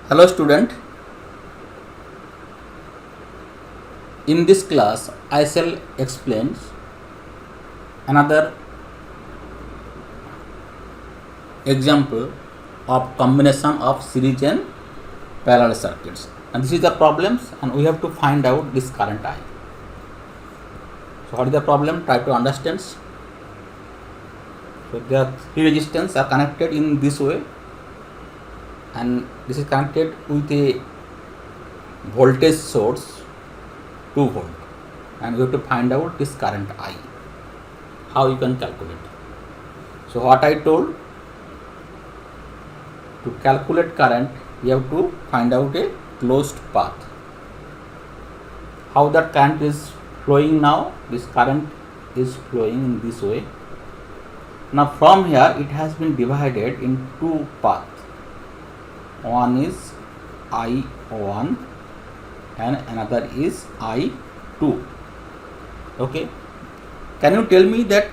Hello student, in this class I shall explain another example of combination of series and parallel circuits, and this is the problems and we have to find out this current I. So what is the problem? Try to understand. So the three resistance are connected in this way, and this is connected with a voltage source 2 volt, and we have to find out this current I. How you can calculate? So what I told, to calculate current you have to find out a closed path. How that current is flowing now? This current is flowing in this way. Now from here it has been divided in two paths. One is I1 and another is I2. Okay. Can you tell me that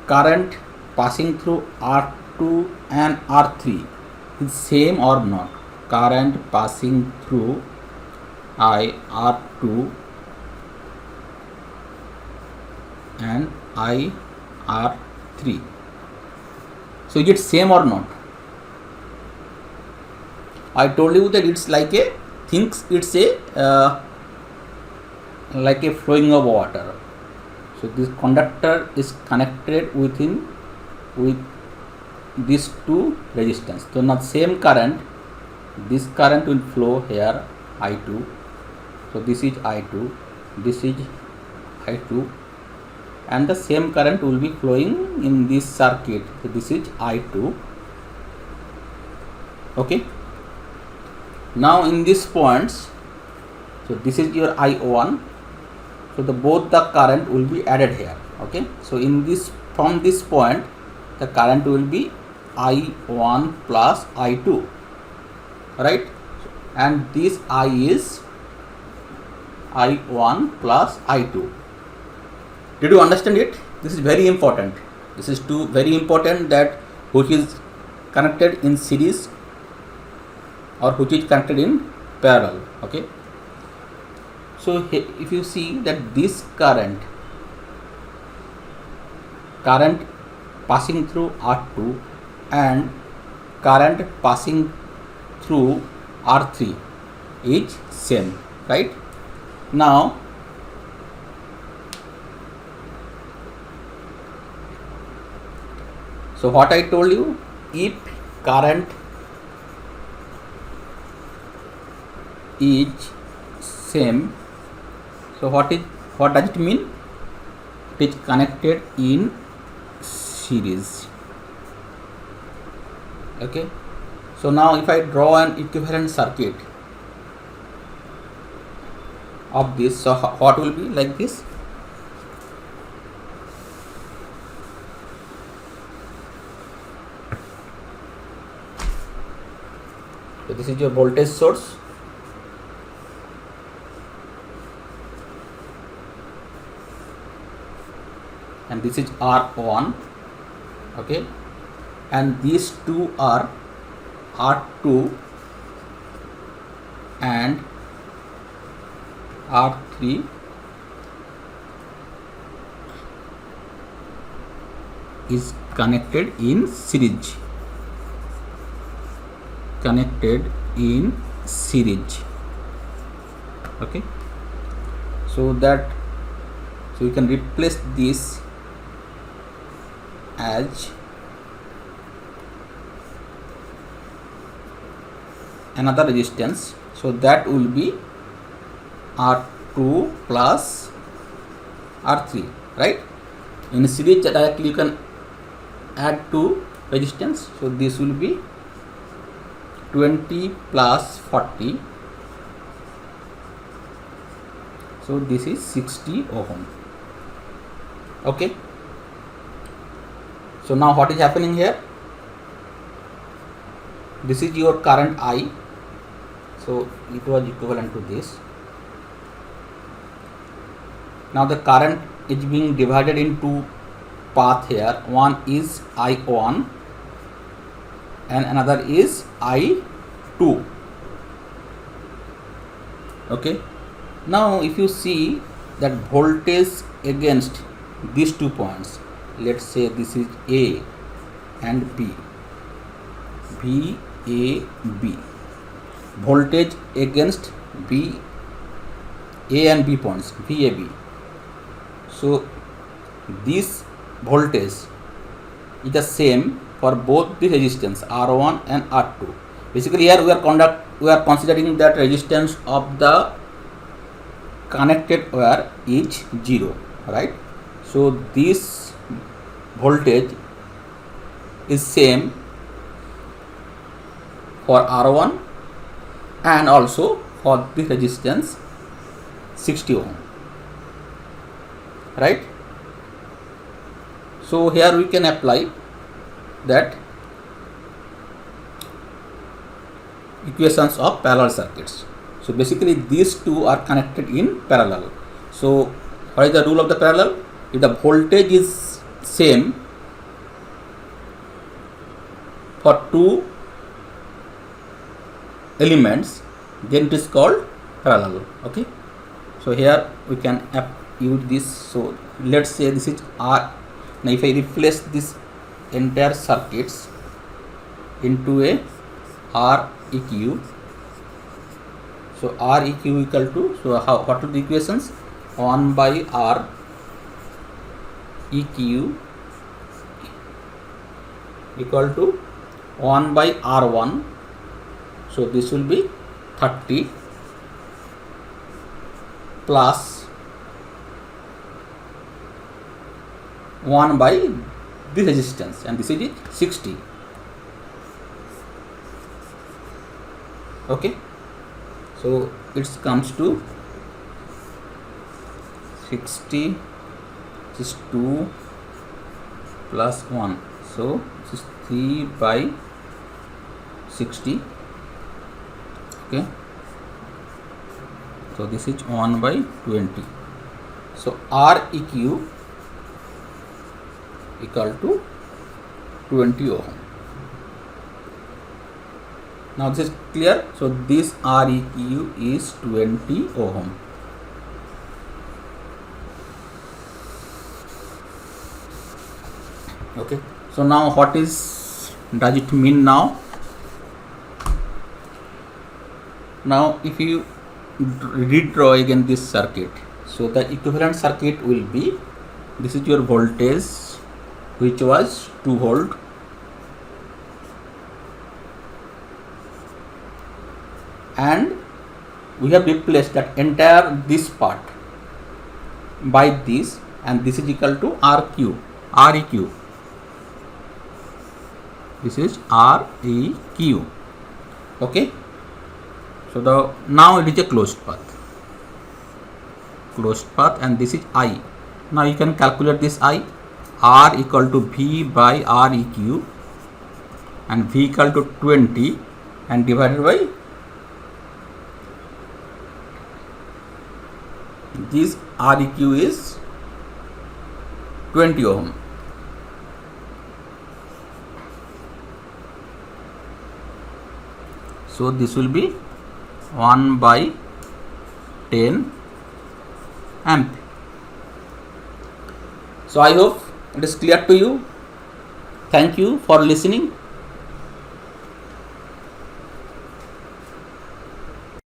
current passing through R2 and R3 is same or not? Current passing through IR2 and IR3. So is it same or not? I told you that it's like a like a flowing of water. So this conductor is connected with these two resistance. So now same current, this current will flow here I2. So this is I2, this is I2, and the same current will be flowing in this circuit. So this is I2. Okay. Now in these points, so this is your I1. So both the current will be added here. Okay. So in this, from this point, the current will be I1 plus I2, right? And this I is I1 plus I2. Did you understand it? This is very important. This is very important, that which is connected in series or which is connected in parallel. Okay. So if you see that this current passing through R2 and current passing through R3 is same, right? Now so what I told you, if current is same, so what does it mean? It is connected in series. Okay. So now if I draw an equivalent circuit of this, so what will be like this? So this is your voltage source. And this is R1. Okay. And these two are R2 and R3 is connected in series. Okay. So you can replace this as another resistance. So that will be R2 plus R3, right? In series directly you can add two resistance. So this will be 20 plus 40. So this is 60 ohm. Okay. So now what is happening here? This is your current I. So it was equivalent to this. Now the current is being divided into path here. One is I1 and another is I2. Okay, now if you see that voltage against these 2 points, let's say this is A and B, VAB, voltage against B, A and B points, VAB. So this voltage is the same for both the resistance R1 and R2. Basically here we are considering that resistance of the connected wire is 0, right? So this voltage is same for R1 and also for the resistance 60 ohm, right? So here we can apply that equations of parallel circuits. So basically these two are connected in parallel. So what is the rule of the parallel? If the voltage is same for two elements, then it is called parallel. Okay, so here we can use this. So let's say this is R. Now if I replace this entire circuits into a Req, so Req equal to, so what are the equations? 1 by R Eq equal to 1 by R1, so this will be 30 plus 1 by the resistance, and this is 60. Okay, so it comes to 60, this is 2 plus 1, so this is 3 by 60. Okay, so this is 1 by 20. So Req equal to 20 ohm. Now this is clear. So this Req is 20 ohm. Okay, so now what does it mean now? Now if you redraw again this circuit, so the equivalent circuit will be, this is your voltage which was 2 volt, and we have replaced that entire this part by this, and this is equal to Req. This is Req. Okay, so now it is a closed path, and this is I. Now you can calculate this I. R equal to V by Req, and V equal to 20, and divided by this Req is 20 ohm. So this will be 1 by 10 amp. So I hope it is clear to you. Thank you for listening.